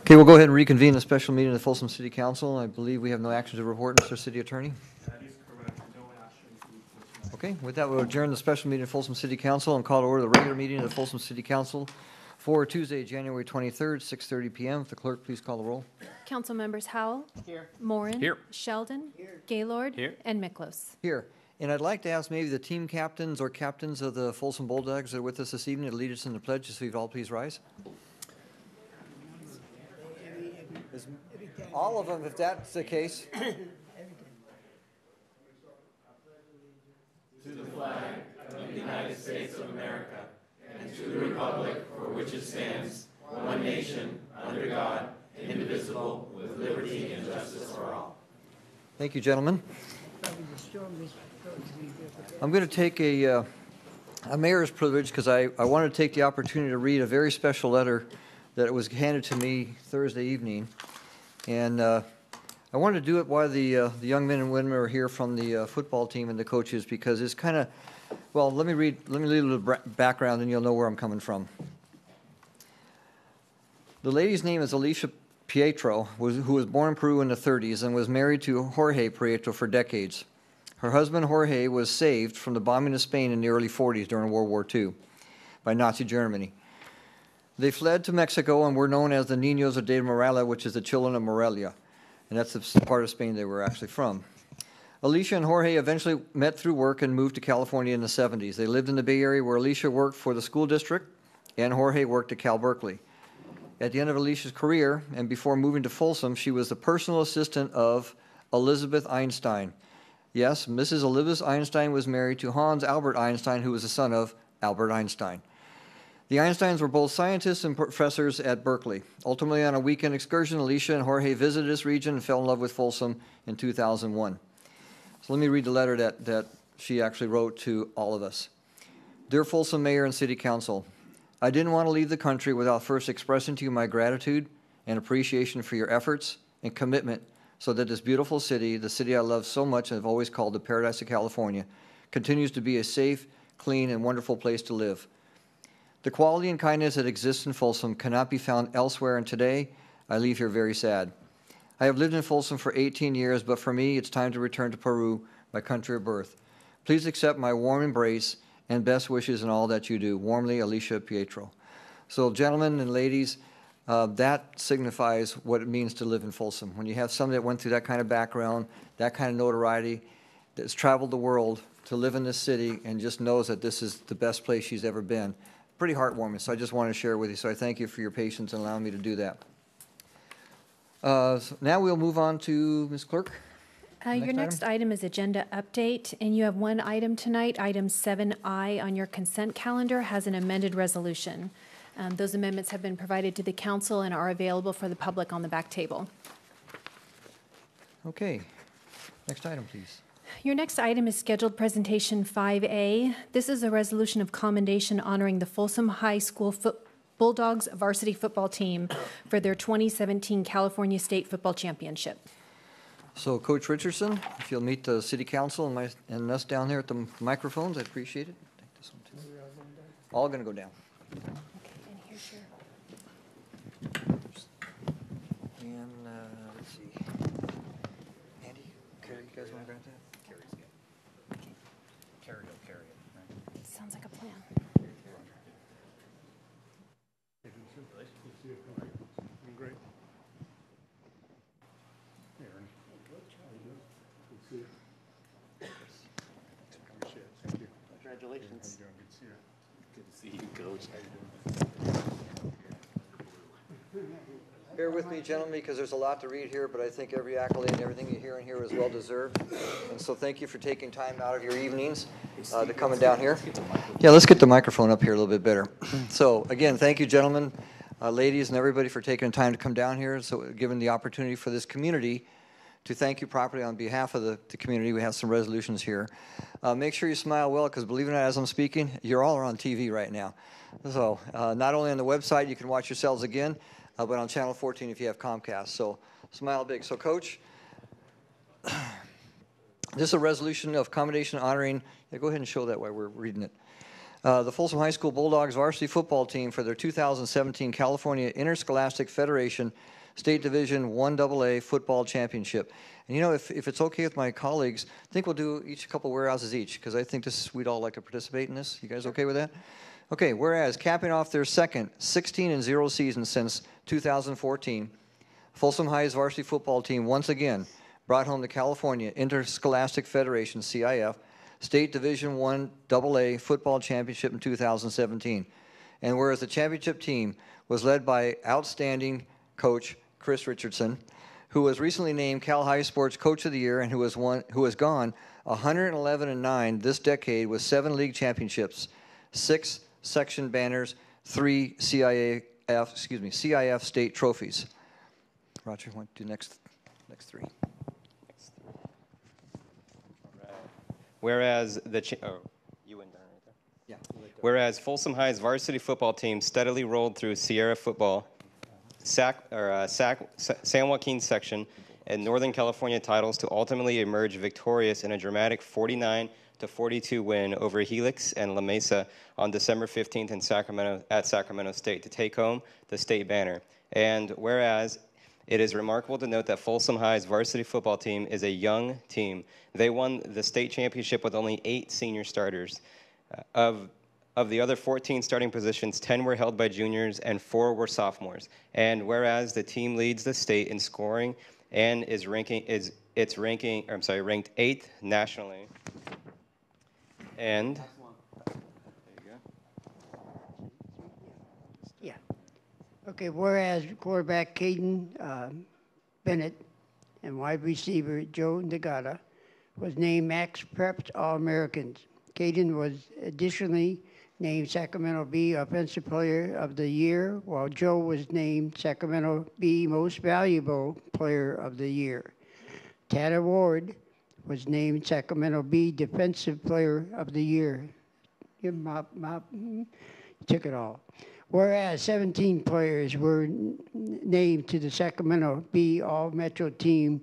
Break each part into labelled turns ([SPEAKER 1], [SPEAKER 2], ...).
[SPEAKER 1] Okay, we'll go ahead and reconvene the special meeting of the Folsom City Council. I believe we have no action to report, Mr. City Attorney.
[SPEAKER 2] That is correct. No action for tonight.
[SPEAKER 1] Okay, with that, we'll adjourn the special meeting of Folsom City Council and call to order the regular meeting of the Folsom City Council for Tuesday, January 23rd, 6:30 p.m. If the clerk please call the roll.
[SPEAKER 3] Council members Howell.
[SPEAKER 2] Here.
[SPEAKER 3] Morin.
[SPEAKER 4] Here.
[SPEAKER 3] Sheldon. Here. Gaylord.
[SPEAKER 4] Here.
[SPEAKER 3] And Miklos.
[SPEAKER 1] Here. And I'd like to ask maybe the team captains or captains of the Folsom Bulldogs that are with us this evening to lead us in the pledge, so you'd all please rise. All of them, if that's the case.
[SPEAKER 5] To the flag of the United States of America and to the republic for which it stands, one nation, under God, indivisible, with liberty and justice for all.
[SPEAKER 1] Thank you, gentlemen. I'm going to take a mayor's privilege because I wanted to take the opportunity to read a very special letter that was handed to me Thursday evening. And I wanted to do it while the young men and women are here from the football team and the coaches, because it's kind of, well, let me read a little background and you'll know where I'm coming from. The lady's name is Alicia Pietro, who was born in Peru in the 30s and was married to Jorge Prieto for decades. Her husband Jorge was saved from the bombing of Spain in the early 40s during World War II by Nazi Germany. They fled to Mexico and were known as the Niños de Morelia, which is the children of Morelia. And that's the part of Spain they were actually from. Alicia and Jorge eventually met through work and moved to California in the 70s. They lived in the Bay Area where Alicia worked for the school district and Jorge worked at Cal Berkeley. At the end of Alicia's career and before moving to Folsom, she was the personal assistant of Elizabeth Einstein. Yes, Mrs. Elizabeth Einstein was married to Hans Albert Einstein, who was the son of Albert Einstein. The Einsteins were both scientists and professors at Berkeley. Ultimately, on a weekend excursion, Alicia and Jorge visited this region and fell in love with Folsom in 2001. So let me read the letter that she actually wrote to all of us. Dear Folsom Mayor and City Council, I didn't want to leave the country without first expressing to you my gratitude and appreciation for your efforts and commitment so that this beautiful city, the city I love so much and have always called the paradise of California, continues to be a safe, clean, and wonderful place to live. The quality and kindness that exists in Folsom cannot be found elsewhere, and today I leave here very sad. I have lived in Folsom for 18 years, but for me, it's time to return to Peru, my country of birth. Please accept my warm embrace and best wishes in all that you do. Warmly, Alicia Pietro. So, gentlemen and ladies, that signifies what it means to live in Folsom. When you have somebody that went through that kind of background, that kind of notoriety, that's traveled the world to live in this city and just knows that this is the best place she's ever been. Pretty heartwarming, so I just wanted to share with you. So I thank you for your patience and allowing me to do that. So now we'll move on to Ms. Clerk.
[SPEAKER 3] Your next item is agenda update, and you have one item tonight. Item 7I on your consent calendar has an amended resolution. Those amendments have been provided to the council and are available for the public on the back table.
[SPEAKER 1] Okay. Next item, please.
[SPEAKER 3] Your next item is scheduled presentation 5A. This is a resolution of commendation honoring the Folsom High School Bulldogs varsity football team for their 2017 California State Football Championship.
[SPEAKER 1] So, Coach Richardson, if you'll meet the City Council and us down there at the microphones, I'd appreciate it. Take this one too. All going to go down.
[SPEAKER 3] Okay, and here's your...
[SPEAKER 1] And let's see. Andy, Carrie, you guys want to grab that?
[SPEAKER 4] Carrie will carry it. Right?
[SPEAKER 3] Sounds like a plan.
[SPEAKER 2] Great. Hey, Ernie. Good to see you. Appreciate it. Thank you.
[SPEAKER 6] Congratulations.
[SPEAKER 2] How you doing? Good to see you.
[SPEAKER 6] Good to see you, Coach.
[SPEAKER 2] How you doing?
[SPEAKER 1] Bear with me, gentlemen, because there's a lot to read here, but I think every accolade and everything you hear in here is well deserved. And so thank you for taking time out of your evenings to coming down here. Yeah, let's get the microphone up here a little bit better. So again, thank you, gentlemen, ladies, and everybody for taking time to come down here. So given the opportunity for this community to thank you properly on behalf of the community, we have some resolutions here. Make sure you smile well, because believe it or not, as I'm speaking, you're all on TV right now. So not only on the website, you can watch yourselves again, but on Channel 14 if you have Comcast. So smile big. So, Coach, this is a resolution of commendation honoring. Yeah, go ahead and show that while we're reading it. The Folsom High School Bulldogs varsity football team for their 2017 California Interscholastic Federation State Division 1AA Football Championship. And you know, if it's okay with my colleagues, I think we'll do a couple warehouses each, because I think we'd all like to participate in this. You guys okay with that? Okay, whereas capping off their second 16-0 season since 2014, Folsom High's varsity football team once again brought home the California Interscholastic Federation, CIF, State Division 1 AA Football Championship in 2017. And whereas the championship team was led by outstanding coach Chris Richardson, who was recently named Cal High Sports Coach of the Year and who has gone 111-9 this decade with 7 league championships, 6 section banners, 3 CIF state trophies. Roger, want to do next 3?
[SPEAKER 7] Whereas you went down right there.
[SPEAKER 1] Yeah.
[SPEAKER 7] Whereas Folsom High's varsity football team steadily rolled through Sierra football, San Joaquin section, and Northern California titles to ultimately emerge victorious in a dramatic 49-42 win over Helix and La Mesa on December 15th in Sacramento State to take home the state banner. And whereas it is remarkable to note that Folsom High's varsity football team is a young team. They won the state championship with only 8 senior starters. Of the other 14 starting positions, 10 were held by juniors and 4 were sophomores. And whereas the team leads the state in scoring and is ranked 8th nationally. And
[SPEAKER 2] Yeah. Okay, whereas quarterback Caden Bennett and wide receiver Joe Nagata was named Max Preps All-Americans. Caden was additionally named Sacramento Bee Offensive Player of the Year, while Joe was named Sacramento Bee Most Valuable Player of the Year. Tad Ward was named Sacramento Bee Defensive Player of the Year. Give him took it all. Whereas 17 players were named to the Sacramento Bee All-Metro team,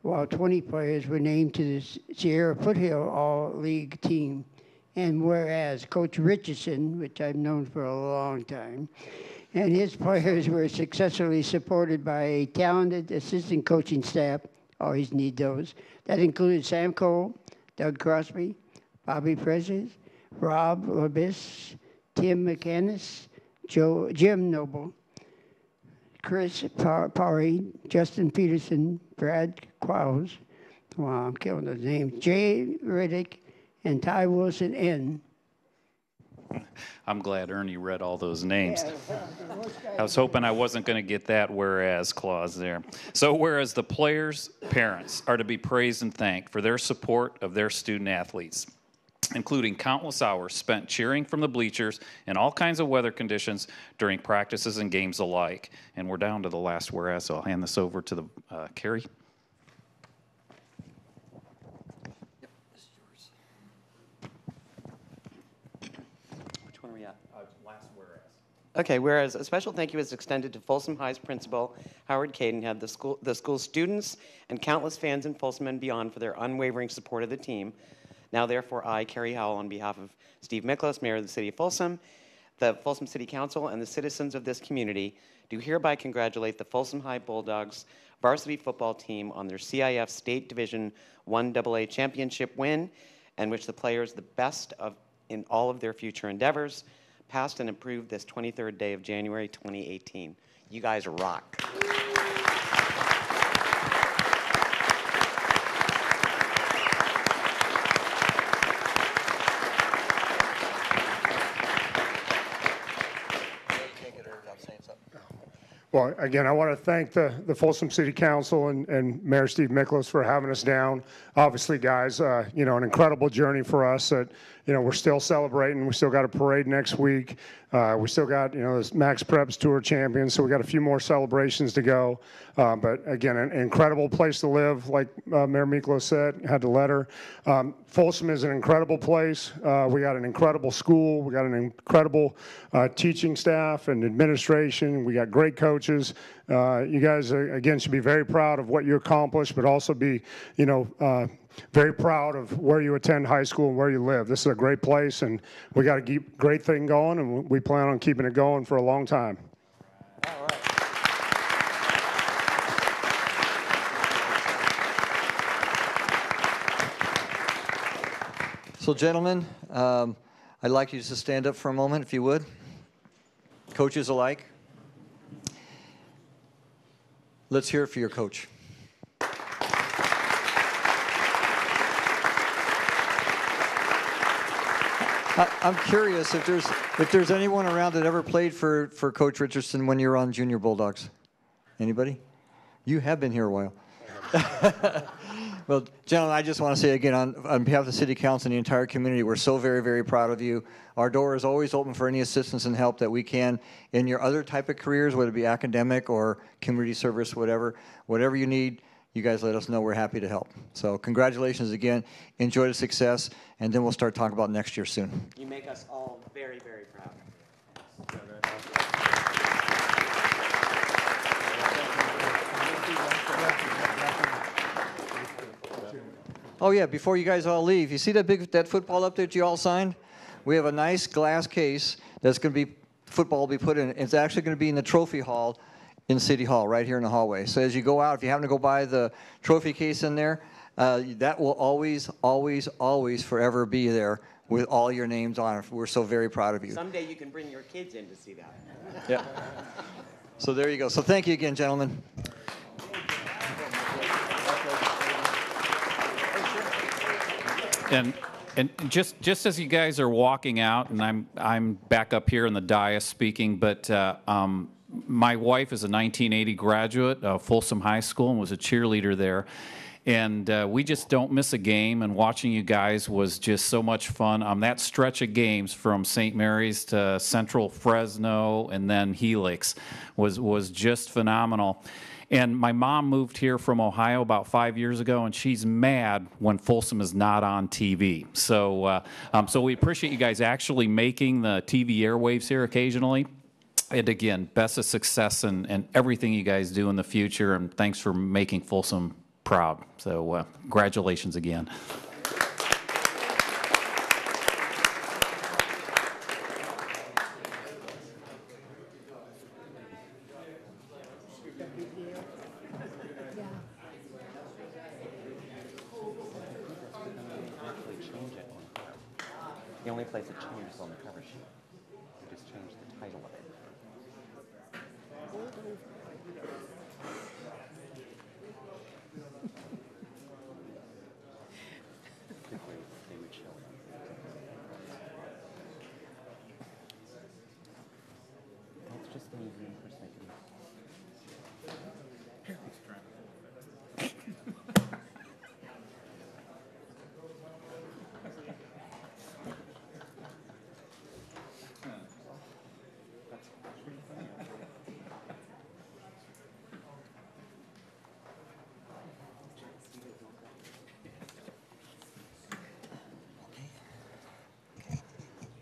[SPEAKER 2] while 20 players were named to the Sierra Foothill All-League team. And whereas Coach Richardson, which I've known for a long time, and his players were successfully supported by a talented assistant coaching staff, always need those, that included Sam Cole, Doug Crosby, Bobby Prezes, Rob Labis, Tim McCannis, Jim Noble, Chris Pari, Justin Peterson, Brad Qualls, wow, I'm killing those names, Jay Riddick, and Ty Wilson N.
[SPEAKER 8] I'm glad Ernie read all those names.
[SPEAKER 2] Yeah,
[SPEAKER 8] I was hoping I wasn't going to get that whereas clause there. So whereas the players' parents are to be praised and thanked for their support of their student athletes, including countless hours spent cheering from the bleachers in all kinds of weather conditions during practices and games alike. And we're down to the last whereas, so I'll hand this over to the Carrie.
[SPEAKER 6] Which one are we at?
[SPEAKER 8] Last whereas.
[SPEAKER 6] Okay, whereas a special thank you is extended to Folsom High's principal, Howard Caden, the school's students, and countless fans in Folsom and beyond for their unwavering support of the team. Now, therefore, I, Carrie Howell, on behalf of Steve Miklos, Mayor of the City of Folsom, the Folsom City Council, and the citizens of this community, do hereby congratulate the Folsom High Bulldogs varsity football team on their CIF State Division 1 AA championship win, and wish the players the best in all of their future endeavors, passed and improved this 23rd day of January 2018. You guys rock.
[SPEAKER 9] Well, again, I want to thank the Folsom City Council and Mayor Steve Miklos for having us down. Obviously, guys, you know, an incredible journey for us that, you know, we're still celebrating. We still got a parade next week. We still got, you know, this Max Preps Tour champions, so we got a few more celebrations to go. But again, an incredible place to live, like Mayor Miklos said, had the letter. Folsom is an incredible place. We got an incredible school. We got an incredible teaching staff and administration. We got great coaches. You guys, again, should be very proud of what you accomplished, but also be, you know, very proud of where you attend high school and where you live. This is a great place, and we got to keep a great thing going, and we plan on keeping it going for a long time.
[SPEAKER 1] All right. So, gentlemen, I'd like you to stand up for a moment, if you would. Coaches alike. Let's hear it for your coach. I'm curious if there's anyone around that ever played for Coach Richardson when you were on Junior Bulldogs. Anybody? You have been here a while. Well, gentlemen, I just want to say again, on behalf of the City Council and the entire community, we're so very, very proud of you. Our door is always open for any assistance and help that we can in your other type of careers, whether it be academic or community service, whatever you need, you guys let us know. We're happy to help. So congratulations again. Enjoy the success, and then we'll start talking about next year soon.
[SPEAKER 6] You make us all very, very proud.
[SPEAKER 1] Oh yeah, before you guys all leave, you see that football up there that you all signed? We have a nice glass case that's going to be, football will be put in. It's actually going to be in the trophy hall in City Hall, right here in the hallway. So as you go out, if you happen to go by the trophy case in there, that will always, always, always forever be there with all your names on it. We're so very proud of you.
[SPEAKER 6] Someday you can bring your kids in to see that.
[SPEAKER 1] Yeah. So there you go. So thank you again, gentlemen.
[SPEAKER 8] And just as you guys are walking out, and I'm back up here in the dais speaking, but my wife is a 1980 graduate of Folsom High School and was a cheerleader there. And we just don't miss a game, and watching you guys was just so much fun. That stretch of games from St. Mary's to Central Fresno and then Helix was just phenomenal. And my mom moved here from Ohio about 5 years ago, and she's mad when Folsom is not on TV. So we appreciate you guys actually making the TV airwaves here occasionally. And again, best of success and everything you guys do in the future, and thanks for making Folsom proud. So congratulations again.
[SPEAKER 6] The only place it changes on the cover sheet. You just change the title of it. They would show it. That's just the museum for seconds.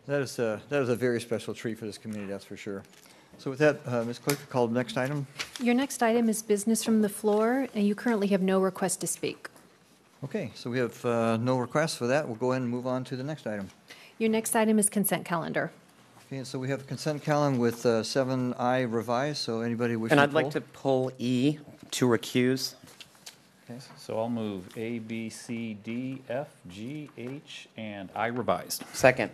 [SPEAKER 1] That is a very special treat for this community, that's for sure. So with that, Ms. Clerk, call the next item.
[SPEAKER 3] Your next item is business from the floor, and you currently have no request to speak.
[SPEAKER 1] Okay, so we have no requests for that. We'll go ahead and move on to the next item.
[SPEAKER 3] Your next item is consent calendar.
[SPEAKER 1] Okay, and so we have a consent calendar with 7I revised, so anybody wishing
[SPEAKER 6] And
[SPEAKER 1] to
[SPEAKER 6] I'd like to pull E to recuse.
[SPEAKER 8] Okay, so I'll move A, B, C, D, F, G, H, and I revised.
[SPEAKER 6] Second.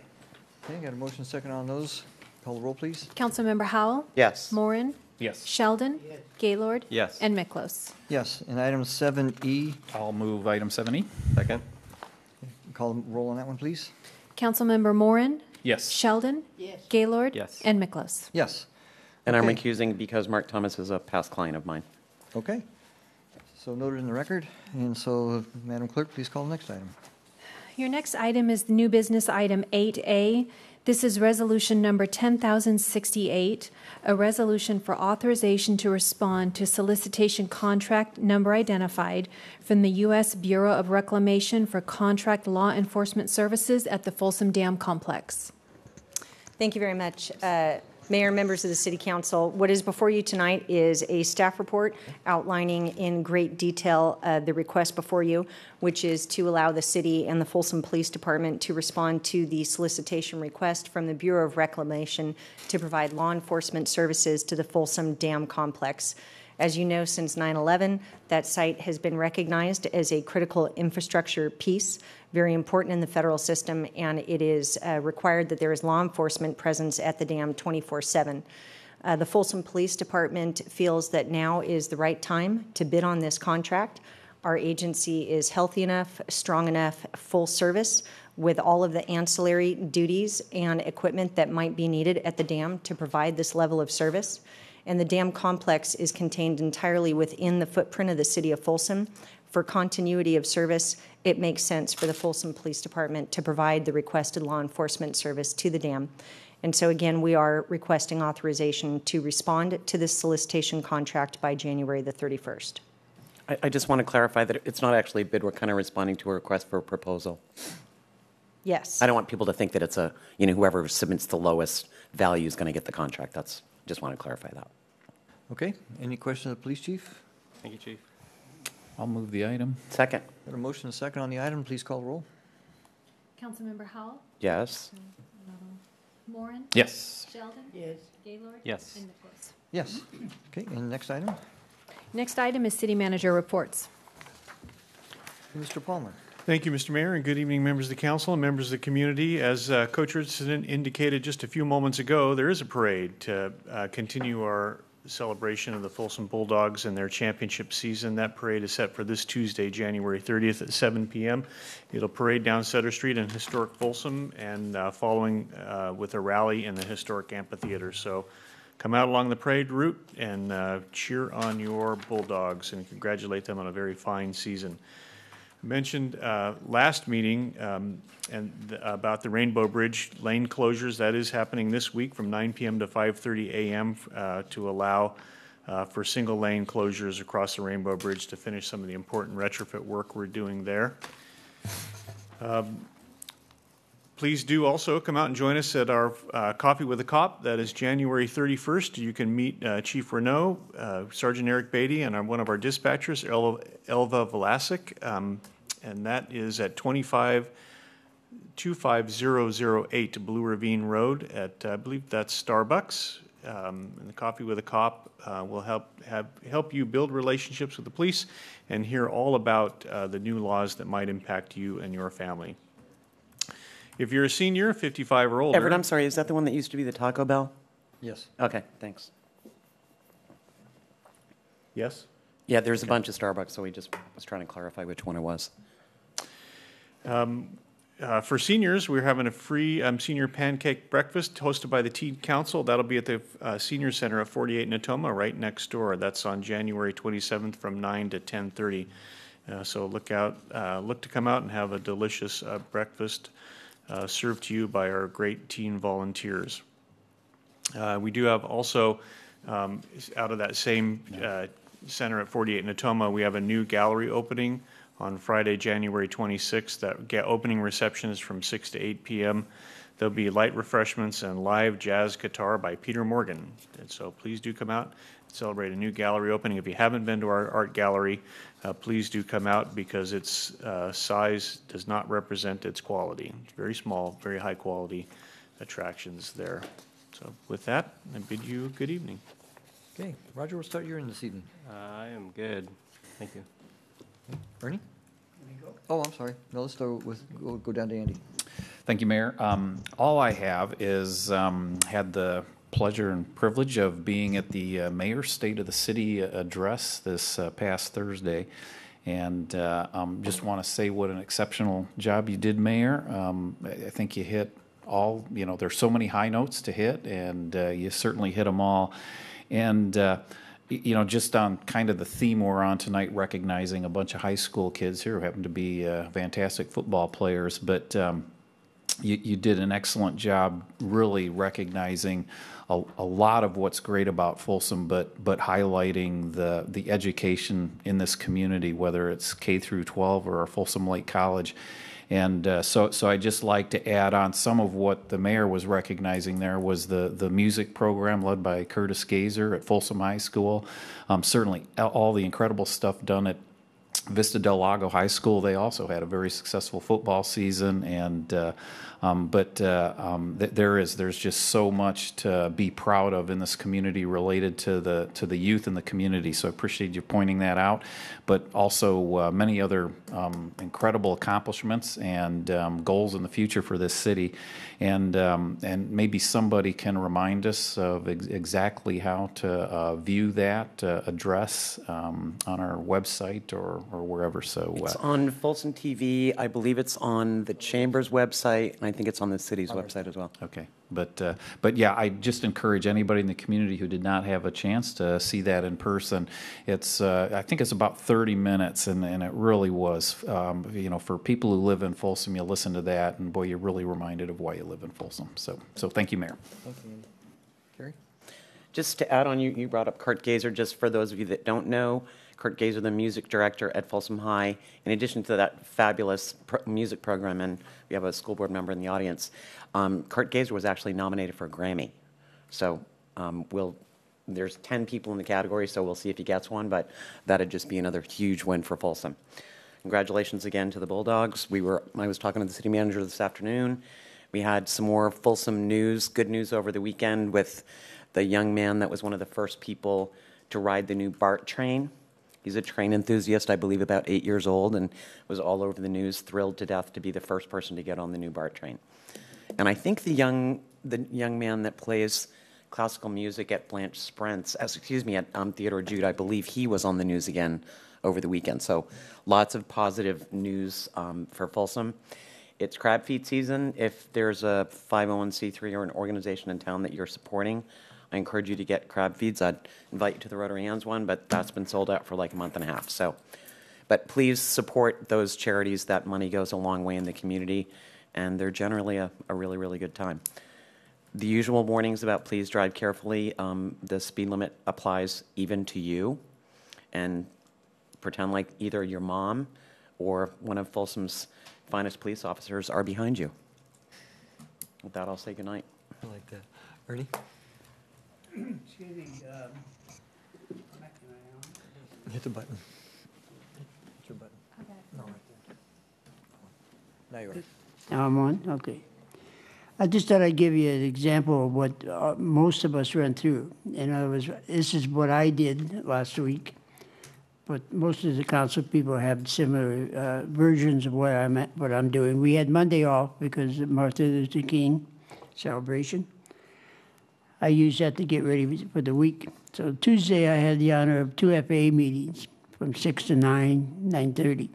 [SPEAKER 1] Okay, got a motion second on those. Call the roll, please.
[SPEAKER 3] Councilmember Howell?
[SPEAKER 6] Yes.
[SPEAKER 3] Morin?
[SPEAKER 8] Yes.
[SPEAKER 3] Sheldon? Gaylord?
[SPEAKER 7] Yes.
[SPEAKER 3] And Miklos?
[SPEAKER 1] Yes, and item 7E,
[SPEAKER 8] I'll move item 7E.
[SPEAKER 7] Second.
[SPEAKER 1] call the roll on that one, please.
[SPEAKER 3] Councilmember Morin?
[SPEAKER 8] Yes.
[SPEAKER 3] Sheldon?
[SPEAKER 2] Yes.
[SPEAKER 3] Gaylord?
[SPEAKER 7] Yes.
[SPEAKER 3] And Miklos?
[SPEAKER 1] Yes.
[SPEAKER 6] And I'm
[SPEAKER 1] Okay.
[SPEAKER 6] recusing because Mark Thomas is a past client of mine.
[SPEAKER 1] Okay. So noted in the record. And so, Madam Clerk, please call the next item.
[SPEAKER 3] Your next item is the new business item 8A. This is resolution number 10,068, a resolution for authorization to respond to solicitation contract number identified from the U.S. Bureau of Reclamation for contract law enforcement services at the Folsom Dam Complex.
[SPEAKER 10] Thank you very much. Mayor, members of the City Council, what is before you tonight is a staff report outlining in great detail the request before you, which is to allow the city and the Folsom Police Department to respond to the solicitation request from the Bureau of Reclamation to provide law enforcement services to the Folsom Dam Complex. As you know, since 9/11, that site has been recognized as a critical infrastructure piece, very important in the federal system, and it is required that there is law enforcement presence at the dam 24/7. The Folsom Police Department feels that now is the right time to bid on this contract. Our agency is healthy enough, strong enough, full service, with all of the ancillary duties and equipment that might be needed at the dam to provide this level of service. And the dam complex is contained entirely within the footprint of the city of Folsom. For continuity of service, it makes sense for the Folsom Police Department to provide the requested law enforcement service to the dam. And so again, we are requesting authorization to respond to this solicitation contract by January the 31st.
[SPEAKER 6] I just want to clarify that it's not actually a bid. We're kind of responding to a request for a proposal.
[SPEAKER 10] Yes.
[SPEAKER 6] I don't want people to think that it's a, whoever submits the lowest value is going to get the contract. Just want to clarify that.
[SPEAKER 1] Okay, any questions of the police chief?
[SPEAKER 7] Thank you, Chief.
[SPEAKER 8] I'll move the item.
[SPEAKER 6] Second.
[SPEAKER 1] Got a motion and a second on the item. Please call the roll.
[SPEAKER 3] Councilmember Howell,
[SPEAKER 6] Yes.
[SPEAKER 3] Moran,
[SPEAKER 8] Yes.
[SPEAKER 3] Sheldon,
[SPEAKER 2] Yes.
[SPEAKER 3] Gaylord,
[SPEAKER 7] Yes.
[SPEAKER 3] and Nichols.
[SPEAKER 1] Yes. Okay, and the next item?
[SPEAKER 3] Next item is city manager reports.
[SPEAKER 1] Mr. Palmer.
[SPEAKER 11] Thank you, Mr. Mayor, and good evening, members of the council and members of the community. As Coach Richardson indicated just a few moments ago, there is a parade to continue our celebration of the Folsom Bulldogs and their championship season. That parade is set for this Tuesday, January 30th at 7 p.m. It'll parade down Sutter Street in historic Folsom and following with a rally in the historic amphitheater. So come out along the parade route and cheer on your Bulldogs and congratulate them on a very fine season. Mentioned last meeting about the Rainbow Bridge lane closures. That is happening this week from 9 p.m. to 5:30 a.m. To allow for single lane closures across the Rainbow Bridge to finish some of the important retrofit work we're doing there. Please do also come out and join us at our Coffee with a Cop. That is January 31st. You can meet Chief Renault, Sergeant Eric Beatty, and one of our dispatchers, Elva Velasic. And that is at 25008 Blue Ravine Road at, I believe that's Starbucks. And the Coffee with a Cop will help you build relationships with the police and hear all about the new laws that might impact you and your family. If you're a senior, 55 or older.
[SPEAKER 6] Everett, I'm sorry, is that the one that used to be the Taco Bell?
[SPEAKER 1] Yes.
[SPEAKER 6] Okay, thanks.
[SPEAKER 11] Yes?
[SPEAKER 6] Yeah, there's a bunch of Starbucks, so we just was trying to clarify which one it was.
[SPEAKER 11] For seniors, we're having a free senior pancake breakfast hosted by the Teen Council. That'll be at the Senior Center at 48 Natoma, right next door. That's on January 27th from 9 to 10:30. So look to come out and have a delicious breakfast served to you by our great teen volunteers. We do have also, out of that same center at 48 Natoma, we have a new gallery opening on Friday, January 26th. That opening reception is from 6 to 8 p.m. There'll be light refreshments and live jazz guitar by Peter Morgan. And so please do come out and celebrate a new gallery opening. If you haven't been to our art gallery, please do come out because its size does not represent its quality. It's very small, very high quality attractions there. So with that, I bid you good evening.
[SPEAKER 1] Okay, Roger, we'll start you in this evening.
[SPEAKER 7] I am good. Thank you.
[SPEAKER 1] Ernie? Oh, I'm sorry. No, let's start with, go down to Andy.
[SPEAKER 8] Thank you, Mayor. All I have is had the pleasure and privilege of being at the Mayor's State of the City address this past Thursday. And just want to say what an exceptional job you did, Mayor. I think you hit all, there's so many high notes to hit, and you certainly hit them all. And just on kind of the theme we're on tonight, recognizing a bunch of high school kids here who happen to be fantastic football players. But you did an excellent job really recognizing a lot of what's great about Folsom, but highlighting the education in this community, whether it's K through 12 or Folsom Lake College. And so I'd just like to add on some of what the mayor was recognizing there was the music program led by Curtis Gazer at Folsom High School. Certainly all the incredible stuff done at Vista Del Lago High School. They also had a very successful football season, and there's just so much to be proud of in this community related to the youth in the community. So I appreciate you pointing that out, but also many other incredible accomplishments and goals in the future for this city, and maybe somebody can remind us of exactly how to view that address on our website or wherever. So
[SPEAKER 6] it's on Folsom TV. I believe it's on the Chamber's website, and I think it's on the city's website as well.
[SPEAKER 8] Okay, but yeah, I just encourage anybody in the community who did not have a chance to see that in person. It's I think it's about 30 minutes, and it really was. For people who live in Folsom, you listen to that, and boy, you're really reminded of why you live in Folsom. So thank you, Mayor.
[SPEAKER 1] Okay. Gary?
[SPEAKER 6] Just to add on, you brought up Kurt Gazer. Just for those of you that don't know, Kurt Gazer, the music director at Folsom High, in addition to that fabulous music program, and we have a school board member in the audience, Kurt Gazer was actually nominated for a Grammy. So there's 10 people in the category, so we'll see if he gets one, but that'd just be another huge win for Folsom. Congratulations again to the Bulldogs. I was talking to the city manager this afternoon. We had some more Folsom news, good news over the weekend with the young man that was one of the first people to ride the new BART train. He's a train enthusiast, I believe about 8 years old, and was all over the news, thrilled to death to be the first person to get on the new BART train. And I think the young man that plays classical music at Blanche Sprent's, at Theodore Jude, I believe he was on the news again over the weekend. So lots of positive news for Folsom. It's crab feed season. If there's a 501c3 or an organization in town that you're supporting, I encourage you to get crab feeds. I'd invite you to the Rotary Hands one, but that's been sold out for like a month and a half. But please support those charities. That money goes a long way in the community, and they're generally a really, really good time. The usual warnings about please drive carefully. The speed limit applies even to you, and pretend like either your mom or one of Folsom's finest police officers are behind you. With that, I'll say goodnight.
[SPEAKER 1] I like that. Ernie?
[SPEAKER 2] Excuse me.
[SPEAKER 1] Hit the button. Hit your button. No, right there. Now you are.
[SPEAKER 2] Now I'm on? Okay. I just thought I'd give you an example of what most of us run through. In other words, this is what I did last week, but most of the council people have similar versions of what I'm doing. We had Monday off because of Martin Luther King celebration. I used that to get ready for the week. So Tuesday I had the honor of 2 FAA meetings from 6 to 9:30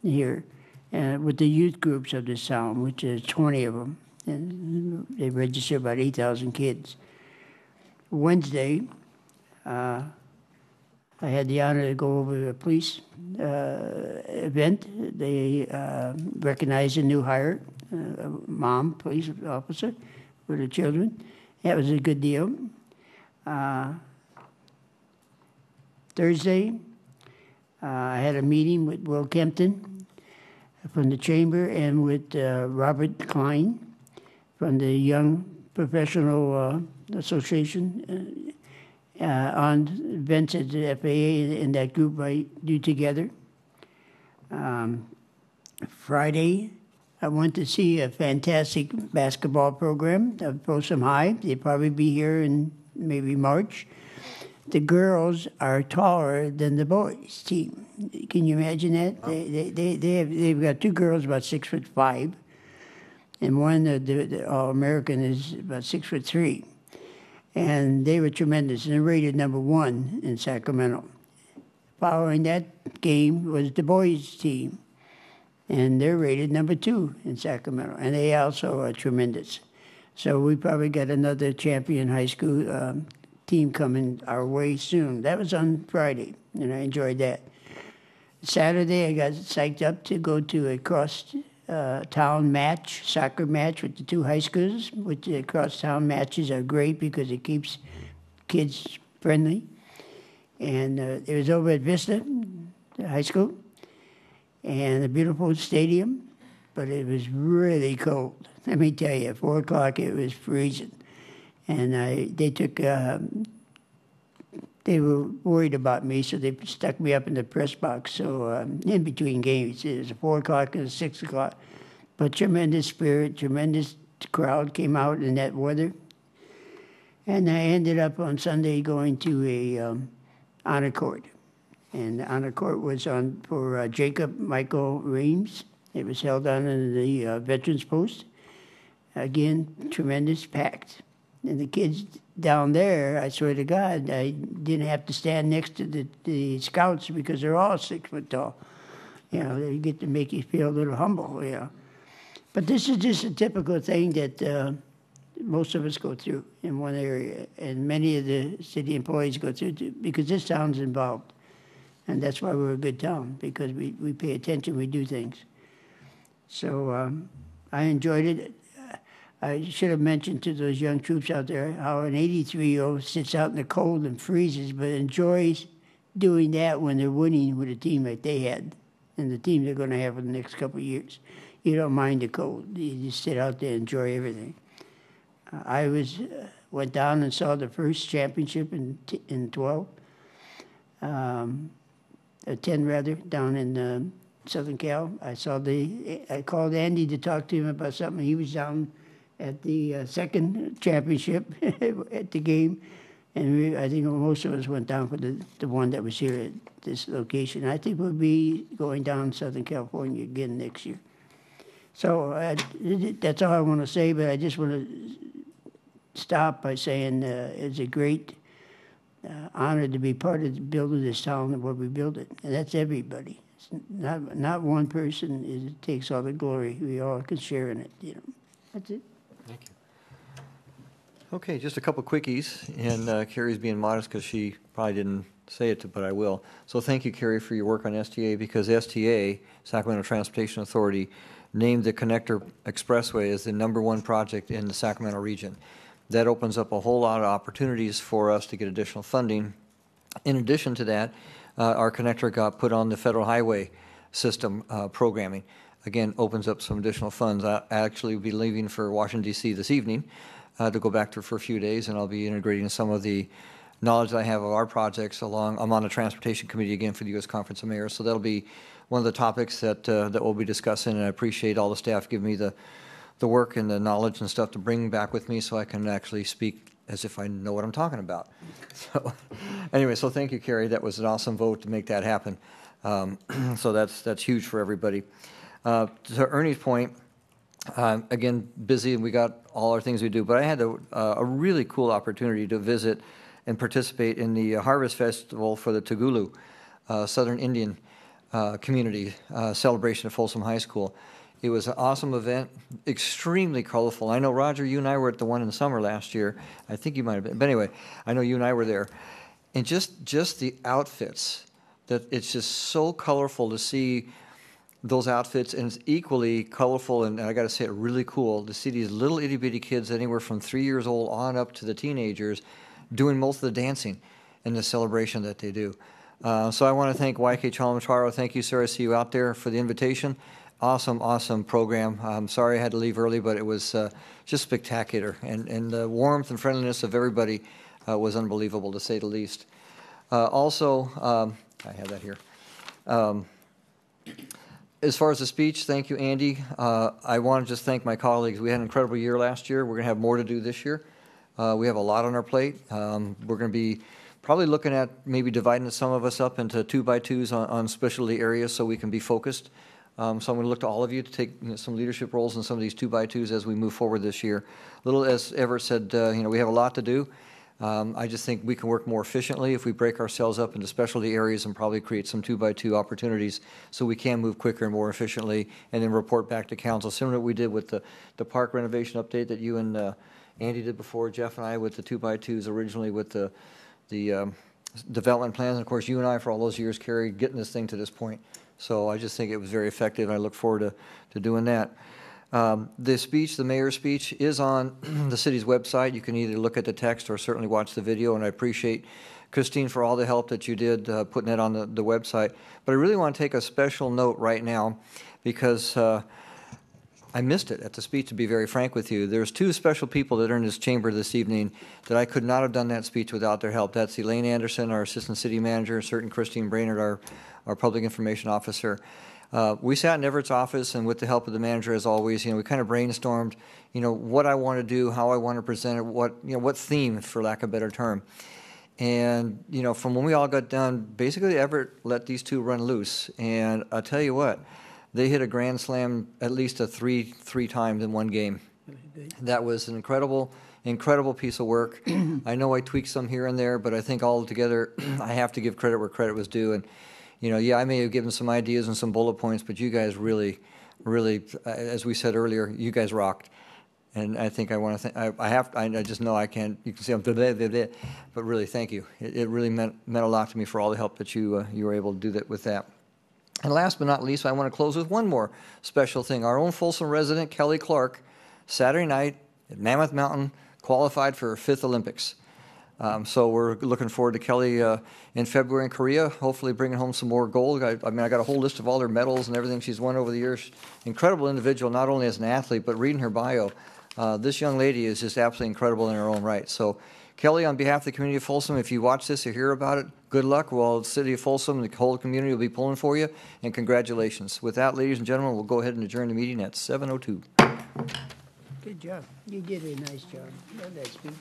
[SPEAKER 2] here with the youth groups of this town, which is 20 of them. And they register about 8,000 kids. Wednesday, I had the honor to go over a police event. They recognized a new hire, a mom, police officer, for the children. That was a good deal. Thursday, I had a meeting with Will Kempton from the Chamber and with Robert Klein from the Young Professional Association on events that the FAA and that group might do together. Friday, I went to see a fantastic basketball program of Folsom High. They'll probably be here in maybe March. The girls are taller than the boys' team. Can you imagine that? Oh. They've got two girls about 6'5", and one, the All-American, is about 6'3", and they were tremendous. And they're rated #1 in Sacramento. Following that game was the boys' team, and they're rated #2 in Sacramento, and they also are tremendous. So we probably got another champion high school team coming our way soon. That was on Friday, and I enjoyed that. Saturday, I got psyched up to go to a cross town match, soccer match with the two high schools, which the cross-town matches are great because it keeps kids friendly. And it was over at Vista High School, and a beautiful stadium, but it was really cold. Let me tell you, at 4 o'clock it was freezing. And they were worried about me, so they stuck me up in the press box. So in between games, it was 4 o'clock and 6 o'clock. But tremendous spirit, tremendous crowd came out in that weather. And I ended up on Sunday going to a honor court. And the honor court was on for Jacob Michael Reams. It was held on in the Veterans Post. Again, tremendous packed. And the kids down there, I swear to God, I didn't have to stand next to the scouts because they're all 6 foot tall. You know, they get to make you feel a little humble, you know. But this is just a typical thing that most of us go through in one area, and many of the city employees go through too, because this town's involved. And that's why we're a good town, because we pay attention, we do things. So I enjoyed it. I should have mentioned to those young troops out there how an 83-year-old sits out in the cold and freezes, but enjoys doing that when they're winning with a team like they had and the team they're going to have for the next couple of years. You don't mind the cold. You just sit out there and enjoy everything. I went down and saw the first championship in 12, 10 rather, down in Southern Cal. I called Andy to talk to him about something. He was down at the second championship at the game, and I think most of us went down for the one that was here at this location. I think we'll be going down Southern California again next year. So that's all I want to say, but I just want to stop by saying it's a great honor to be part of the build of this town and where we build it, and that's everybody. It's not one person. It takes all the glory. We all can share in it. You know, that's it.
[SPEAKER 1] Thank you. Okay, just a couple quickies, and Carrie's being modest because she probably didn't say it, but I will. So thank you, Carrie, for your work on STA, because STA, Sacramento Transportation Authority, named the Connector Expressway as the #1 project in the Sacramento region. That opens up a whole lot of opportunities for us to get additional funding. In addition to that, our connector got put on the federal highway system programming. Again, opens up some additional funds. I actually will be leaving for Washington, D.C. this evening to go back there for a few days, and I'll be integrating some of the knowledge that I have of our projects along. I'm on the Transportation Committee again for the U.S. Conference of Mayors, so that'll be one of the topics that we'll be discussing, and I appreciate all the staff giving me the work and the knowledge and stuff to bring back with me so I can actually speak as if I know what I'm talking about. So anyway, so thank you, Carrie. That was an awesome vote to make that happen. So that's huge for everybody. To Ernie's point, again, busy, and we got all our things we do, but I had a really cool opportunity to visit and participate in the Harvest Festival for the Tugulu Southern Indian community celebration at Folsom High School. It was an awesome event, extremely colorful. I know, Roger, you and I were at the one in the summer last year. I think you might have been. But anyway, I know you and I were there. And just the outfits, that it's just so colorful to see those outfits, and it's equally colorful, and I got to say it, really cool to see these little itty-bitty kids anywhere from 3 years old on up to the teenagers doing most of the dancing in the celebration that they do. So I want to thank YK Chalamataro. Thank you, sir. I see you out there for the invitation. Awesome, awesome program. I'm sorry I had to leave early, but it was just spectacular. And the warmth and friendliness of everybody was unbelievable, to say the least. Also, I have that here. As far as the speech, thank you, Andy. I want to just thank my colleagues. We had an incredible year last year. We're going to have more to do this year. We have a lot on our plate. We're going to be probably looking at maybe dividing some of us up into 2x2s on specialty areas so we can be focused. So I'm going to look to all of you to take some leadership roles in some of these 2x2s as we move forward this year. Little, as Everett said, we have a lot to do. I just think we can work more efficiently if we break ourselves up into specialty areas and probably create some 2x2 opportunities so we can move quicker and more efficiently and then report back to council, similar to what we did with the park renovation update that you and Andy did before, Jeff and I with the 2x2s originally with the development plans, and of course you and I for all those years, Carrie, getting this thing to this point. So I just think it was very effective, and I look forward to doing that. The speech, the mayor's speech, is on the city's website. You can either look at the text or certainly watch the video, and I appreciate Christine for all the help that you did putting it on the website. But I really want to take a special note right now because I missed it at the speech, to be very frank with you. There's two special people that are in this chamber this evening that I could not have done that speech without their help. That's Elaine Anderson, our assistant city manager, and certain Christine Brainerd, our public information officer. We sat in Everett's office, and with the help of the manager, as always, we kind of brainstormed, what I want to do, how I want to present it, what theme, for lack of a better term. And, from when we all got done, basically Everett let these two run loose. And I'll tell you what, they hit a grand slam at least three times in one game. That was an incredible piece of work. I know I tweaked some here and there, but I think all together I have to give credit where credit was due. And, I may have given some ideas and some bullet points, but you guys really, as we said earlier, you guys rocked. And I think I want to thank, I just know I can't, you can see I'm, but really thank you. It really meant a lot to me for all the help that you were able to do that with that. And last but not least, I want to close with one more special thing. Our own Folsom resident, Kelly Clark, Saturday night at Mammoth Mountain, qualified for her 5th Olympics. So we're looking forward to Kelly in February in Korea, hopefully bringing home some more gold. I got a whole list of all her medals and everything she's won over the years. Incredible individual, not only as an athlete, but reading her bio, this young lady is just absolutely incredible in her own right. So Kelly, on behalf of the community of Folsom, if you watch this or hear about it, good luck. Well, the city of Folsom, the whole community will be pulling for you, and congratulations. With that, ladies and gentlemen, we'll go ahead and adjourn the meeting at 7:02.
[SPEAKER 2] Good job. You did a nice job. Love that speech.